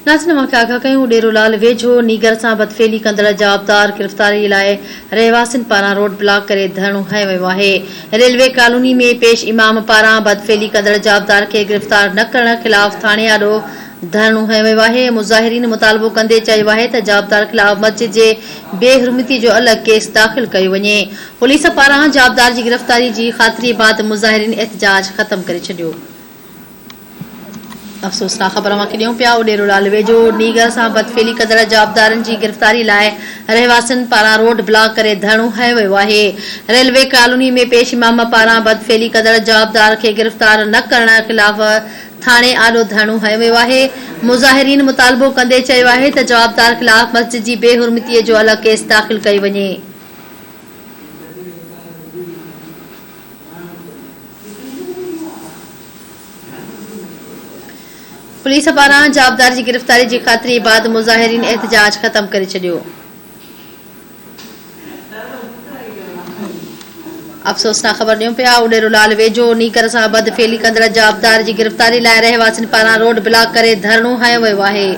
नाज़रीन खे आगाह कयूं डेरोलाल वेझो नीगर सां बदफेली कंदड़ जवाबदार गिरफ़्तारी लाइ रहवासियुनि पारां रोड ब्लॉक करे धरणो हंयो वियो आहे। रेलवे कॉलोनी में पेश इमाम पारां बदफेली कंदड़ जवाबदार खे गिरफ़्तार न करण खिलाफ़ थाणे आॾो धरणो हंयो वियो आहे। मुज़ाहिरीन मुतालबो कंदे चयो आहे त जवाबदार खिलाफ़ मस्जिद जे बेहरमती जो अलॻि केस दाख़िल कयो वञे। पुलिस पारां जवाबदार जी गिरफ़्तारी जी ख़ातिरी बाद मुज़ाहिरीन एहतजाज ख़त्म करे छॾियो। अफ़सोसनाक ख़बर ॾियूं पिया डेरोलाल वेझो नीगर सां बदफेली कंदड़ जवाबदारनि जी गिरफ़्तारी लाइ रहवासियुनि पारां रोड ब्लॉक करे धरणो हंयो वियो आहे। रेलवे कॉलोनी में पेश इमाम पारां बदफेली कंदड़ जवाबदार खे गिरफ़्तार न करण खिलाफ़ थाणे आॾो धरणो हंयो वियो आहे। मुज़ाहिरीन मुतालबो कंदे चयो आहे त जवाबदार खिलाफ़ मस्जिद जी बेहरमतीअ जो अलॻि केस दाख़िल कयो वञे। पुलिस पारां जवाबदार जी गिरफ़्तारी जी ख़ातिरी बाद मुज़ाहिरीन एहतजाज ख़त्म करे छॾियो। अफ़सोसनाक ख़बर ॾियूं पिया डेरोलाल वेझो नीगर सां बदफेली कंदड़ जवाबदार जी गिरफ़्तारी लाइ रहवासियुनि पारां रोड ब्लॉक करे धरणो हंयो वियो आहे।